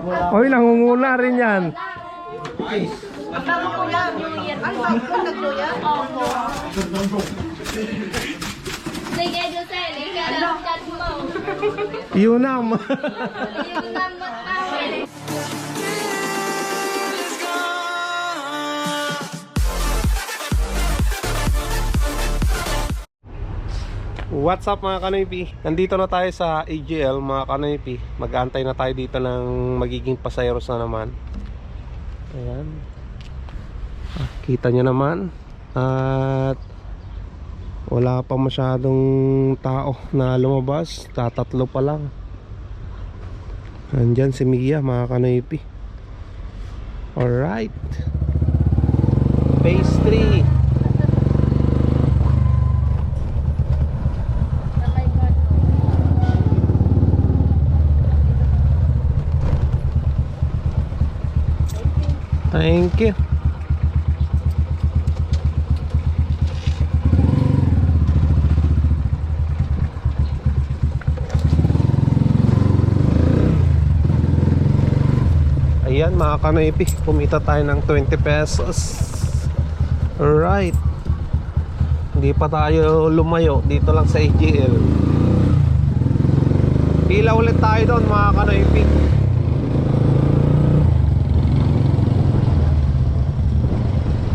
Oy, nangunguna rin yan. Bago po yan, New Year. Ay, bago po nag-New Year? Opo. Sige, Josel, ikalat mo. Yunam. Yung number namin. What's up mga kanoypi? Nandito na tayo sa AGL mga kanoypi. Mag-aantay na tayo dito ng magiging pasayeros na naman. Ayan. Kita nyo naman. At wala pa masyadong tao na lumabas. Tatatlo pa lang. Andyan si Mia mga kanoypi. Alright. Phase 3. Thank you. Ayan mga kanoypi, kumita tayo ng 20 pesos. Alright. Hindi pa tayo lumayo, dito lang sa AGL. Pila ulit tayo doon mga kanoypi.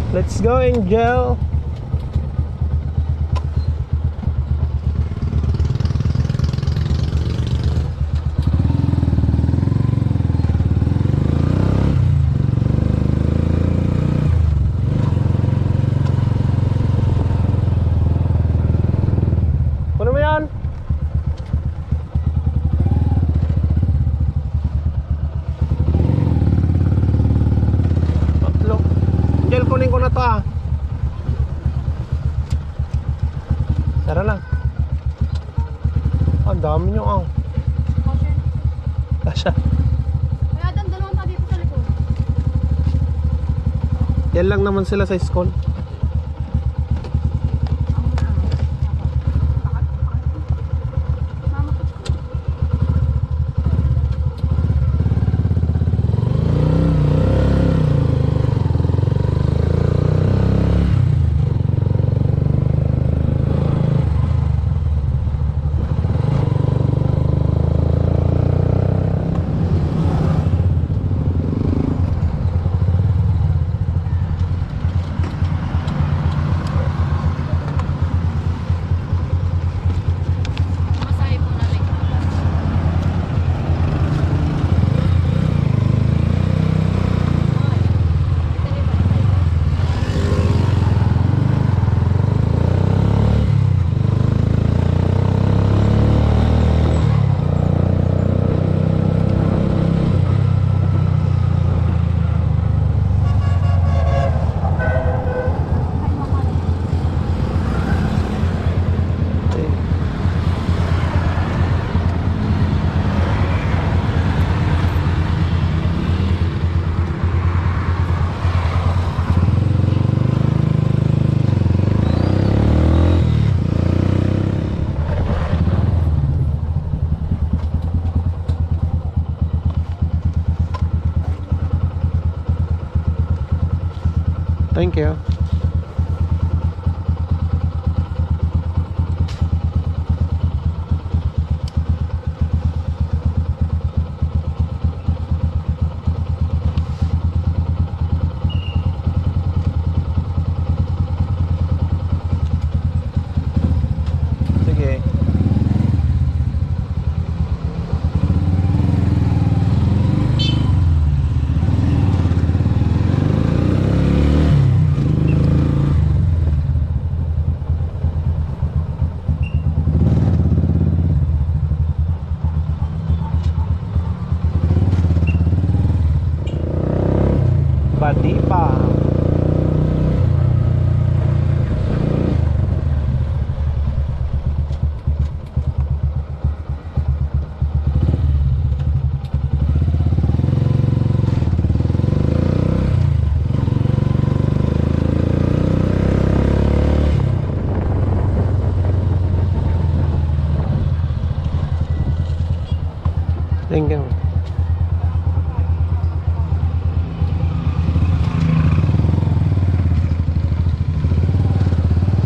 Let's go, Angel. Kuno mo yan? Angel, kunin ko na to ah. Tara lang. Ang dami nyo ah. Kasha. Kaya dan dalawang pa dito sa likod. Yan lang naman sila sa school. Thank you. Sige.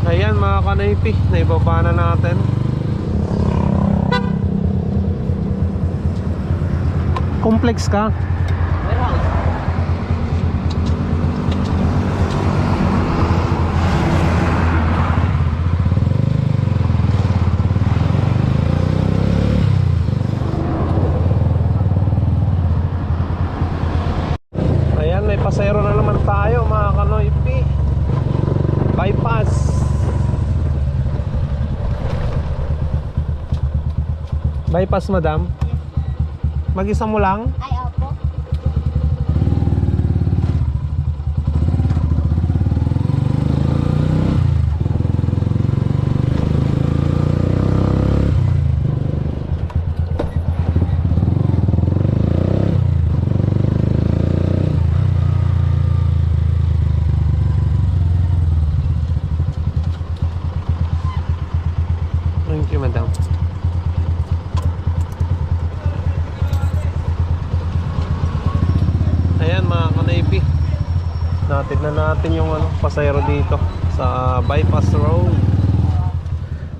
Ayan mga kanaypi, naibaba na natin. Complex ka? Ayan, may pasero na naman tayo mga kanoypi. Bypass. Bypass, madam? Mag-isa mo lang? Ay, opo. Thank you, madam. Ayan mga kanaypi, natin na natin yung pasayro dito sa bypass road.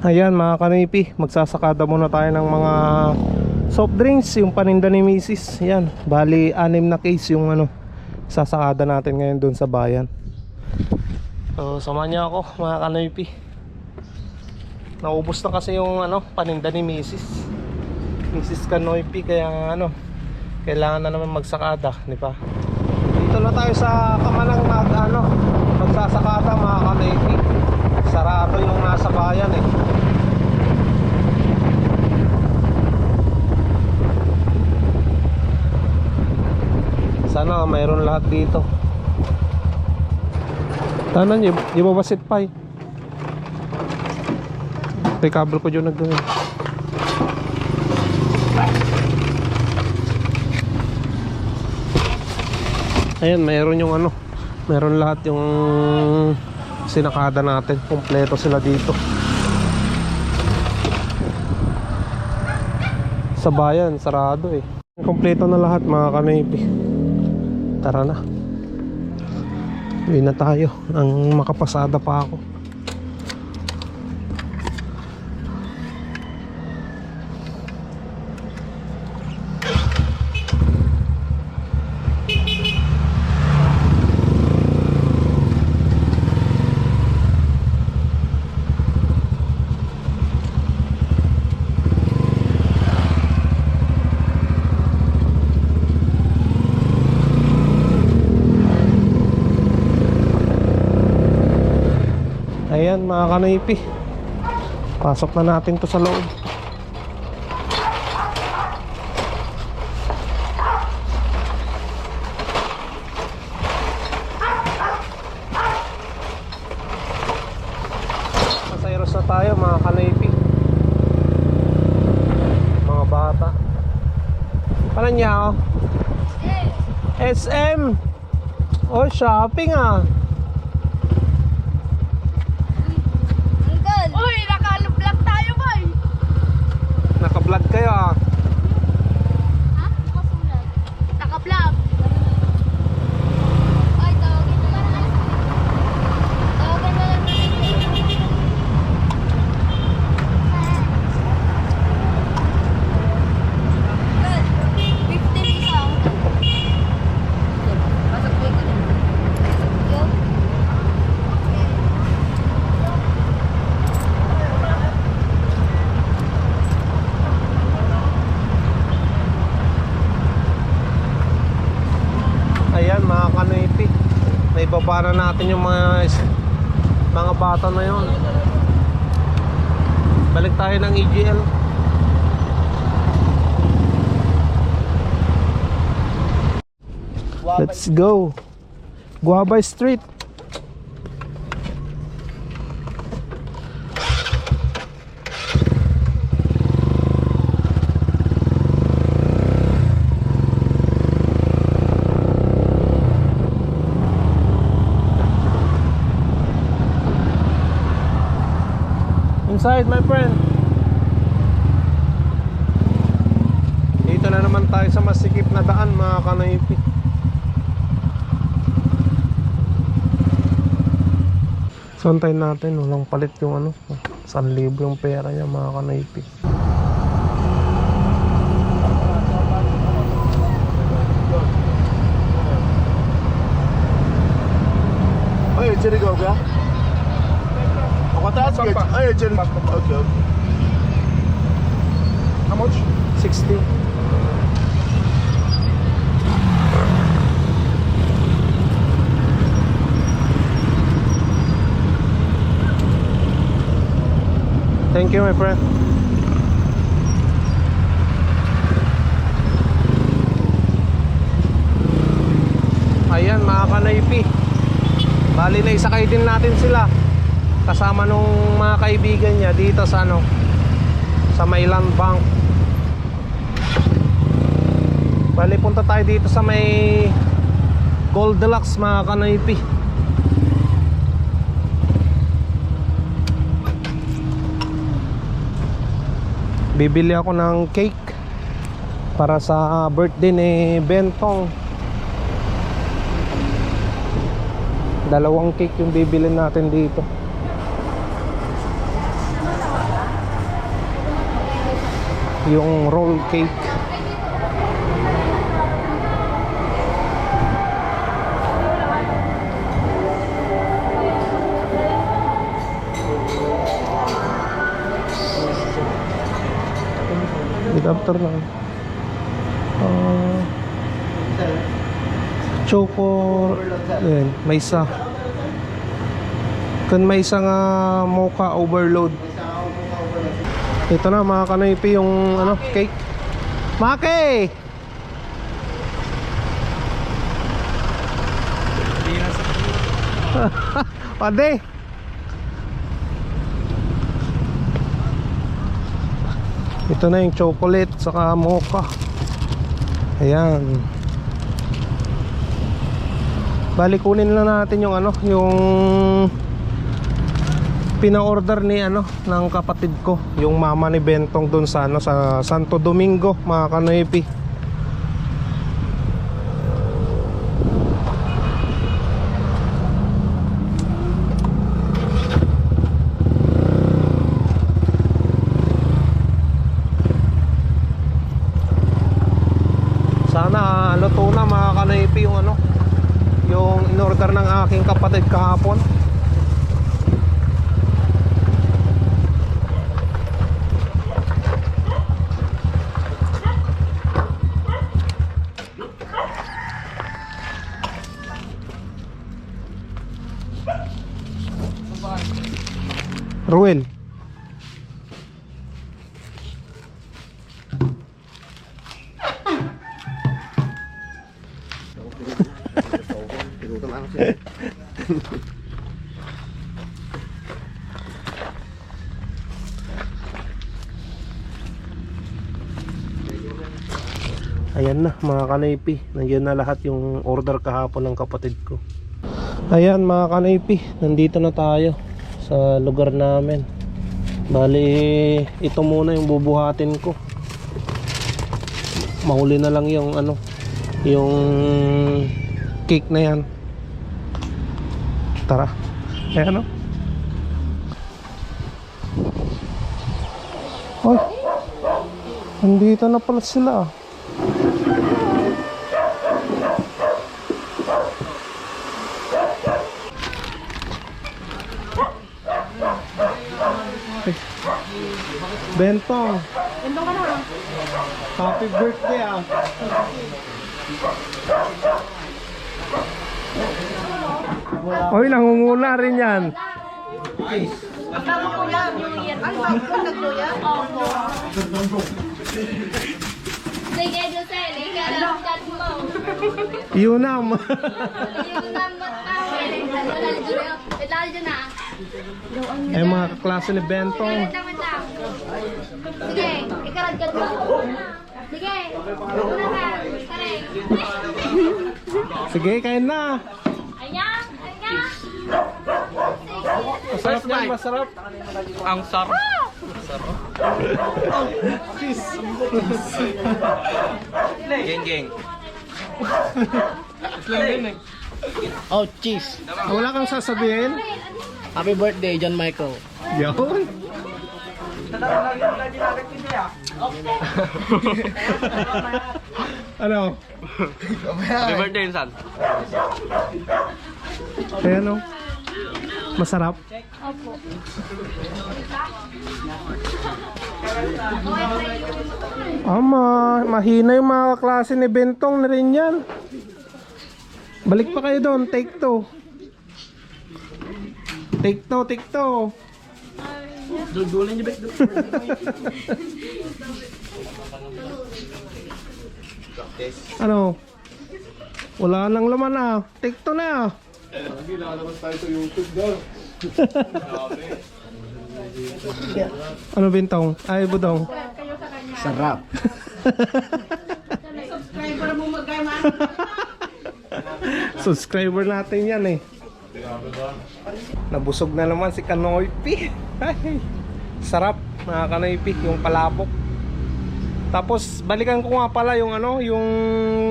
Ayan mga kanaypi, magsasakada muna tayo ng mga soft drinks, yung paninda ni Mrs. Ayan, bali 6 na case yung sasakada natin ngayon doon sa bayan. So samahan niyo ako mga kanaypi. Naubos na kasi yung paninda ni Mrs. Kanoypi, kaya kailangan na naman magsakada, di ba? Dito na tayo sa Kamanang magsasakada mga kanaypi. Sarado yung nasa bayan eh. Sana mayroon lahat dito. Tanan niyo, di ba basit pa eh? May kabel ko dyan nagdun. Ayan, mayroon yung meron lahat yung sinakada natin. Kompleto sila dito sa bayan, sarado eh. Kompleto na lahat mga kanaypi. Tara na, uwi na tayo nang makapasada pa ako. Ayan mga kanaypi, pasok na natin to sa loob. Pasayros na tayo mga kanaypi, mga bata. Paano niya SM. Oh, shopping ah. Uy, naka-vlog tayo, boy! Naka-vlog kayo ah. Ha? Nakasulat. Naka-vlog. Ay, tawagin mo lang. Tawagin mo lang natin. 15 isa. Pasok ko ito. Yo. Ayan mga kanaypi, naibaba na natin yung mga bata na yun. Balik tayo ng EGL. Let's go Guabay Street. Inside, my friend. Dito na naman tayo sa masikip na daan mga kanaypi. So antayin natin, walang palit yung ano, 1,000 yung pera niya mga kanaypi. Oye, cherry go, ya? Aguantadas que... Oye, cherry... Okay, okay. How much? 60. Thank you, my friend. Ayan, mga kanaypi. Bali na isakay din natin sila. Kasama nung mga kaibigan niya dito sa ano, sa Mayland Bank. Bali punta tayo dito sa may Goldilocks mga kanaypi. Bibili ako ng cake para sa birthday ni Bentong. 2 cake yung bibili natin dito. Yung roll cake. Good afternoon. Choco, yan, may isa. Kan may isa nga mocha overload. Ito na mga kanaypi yung ano, cake. Maki! Pade! Ito na yung chocolate saka mocha. Ayan. Bali kunin lang natin yung ano, yung pina-order ni ano ng kapatid ko, yung mama ni Bentong doon sa ano, sa Santo Domingo mga kanaypi. Sana luto na mga kanaypi yung ano, yung in-order ng aking kapatid kahapon. Ruel. Ayan na mga kanaypi, nandiyan na lahat yung order kahapon ng kapatid ko. Ayan mga kanaypi, nandito na tayo sa lugar namin. Bali ito muna yung bubuhatin ko. Mahuli na lang yung ano, yung cake na yan. Tara. Ayan o. Ay, nandito na pala sila. Bentong. Bentong ka na. Happy birthday ah. Oy, nangunguna rin yan. Bago po yan, New Year. Ay, bago ka nag-New Year? Opo. Sige, Jose, liga lang chat mo. Yunam. Yung number tawin. Lalo dyan na. Eh mga kaklase ni Bentong. Wait lang. Sige, ikaragad mo. Sige, una ka. Kare. Sige, kain na. Ayan, ayan. Masarap yan, masarap. Ang sarap. Geng. Oh, cheese. Wala kang sasabihin? Happy birthday, John Michael. Yun. Ano? Happy birthday, Insan. Ayan o. Masarap. Opo. Mahina yung mga klase ni Bentong na rin yan. Balik pa kayo doon, take two. Take two, take two. Duldulan niyo, Bek. Ano? Wala nang laman ah. Take two na. Lagi nakalabas tayo sa YouTube daw. Ano Bentong? Ay, Budong. Sarap. Subscriber mo mag-gama. Subscriber natin yan eh. Nabusog na naman si Kanoypi. Ay, sarap mga Kanoypi, yung palabok. Tapos balikan ko nga pala yung ano, yung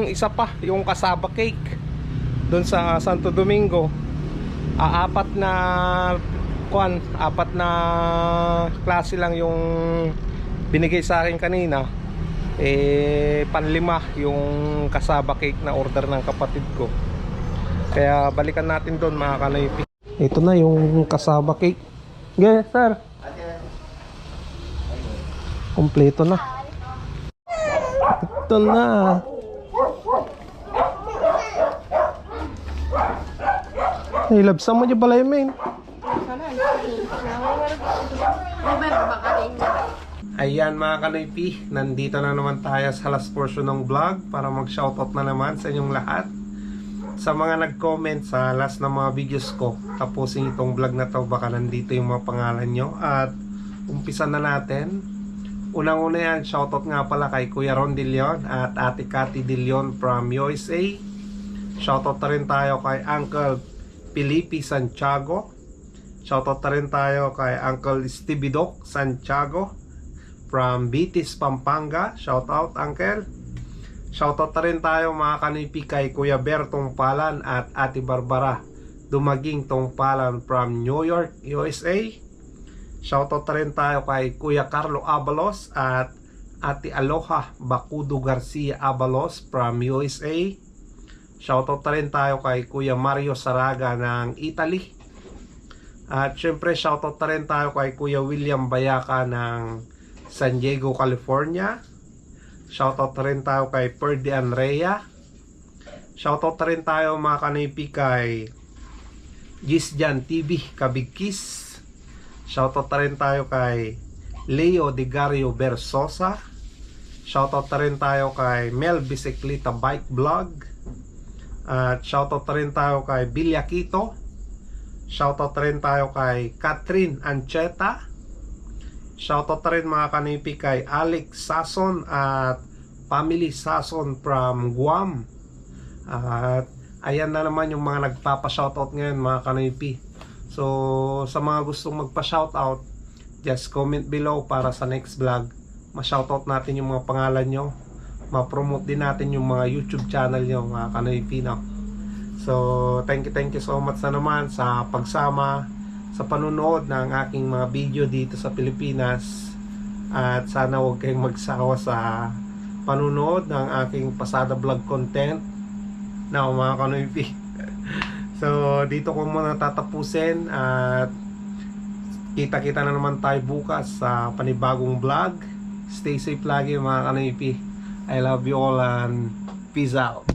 isa pa, yung kasaba cake doon sa Santo Domingo. Apat na klase lang yung binigay sa akin kanina. Panlima yung kasaba cake na order ng kapatid ko. Kaya balikan natin doon mga Kanoypi. Ito na yung kasaba cake. Okay, sir. Kompleto na. Ito na. Nilabsan mo dyan balay, men. Ayan mga Kanoypi, nandito na naman tayo sa last portion ng vlog para mag-shoutout na naman sa inyong lahat. Sa mga nag-comment sa last na mga videos ko, tapusin itong vlog na to, baka nandito yung mga pangalan nyo. At umpisa na natin. Unang-una yan, shoutout nga pala kay Kuya Ron De Leon at Ate Cathy De Leon from USA. Shoutout na rin tayo kay Uncle Felipe Santiago. Shoutout na rin tayo kay Uncle Stevie Doc Santiago from Bitis, Pampanga. Shoutout Uncle. Shoutout na rin tayo mga Kanoypi kay Kuya Bertong Palan at Ate Barbara Dumaging Tongpalan from New York, USA. Shoutout na rin tayo kay Kuya Carlo Abalos at Ate Aloha Bakudo Garcia Abalos from USA. Shoutout na rin tayo kay Kuya Mario Saraga ng Italy. At syempre shoutout na rin tayo kay Kuya William Bayaka ng San Diego, California. Shoutout na rin tayo kay Perdi Anrea. Shoutout na rin tayo mga Kanoypi kay Gisjan TV Kabigkis. Shoutout na rin tayo kay Leo Digario Bersosa. Shoutout na rin tayo kay Mel Bicicleta Bike Vlog. At shoutout na rin tayo kay Bilyakito. Shoutout na rin tayo kay Catherine Ancheta. Shoutout na rin mga Kanoypi kay Alex Sason at Family Sason from Guam. At ayan na naman yung mga nagpapa-shoutout ngayon mga Kanoypi. So sa mga gustong magpa-shoutout, just comment below para sa next vlog ma-shoutout natin yung mga pangalan nyo. Ma-promote din natin yung mga YouTube channel nyo mga Kanoypi, no? So thank you so much na naman sa pagsama sa panunood ng aking mga video dito sa Pilipinas. At sana huwag kayong magsawa sa panunood ng aking pasada vlog content na mga Kanoypi. So dito ko muna tatapusin at kita-kita na naman tayo bukas sa panibagong vlog. Stay safe lagi mga Kanoypi. I love you all and peace out.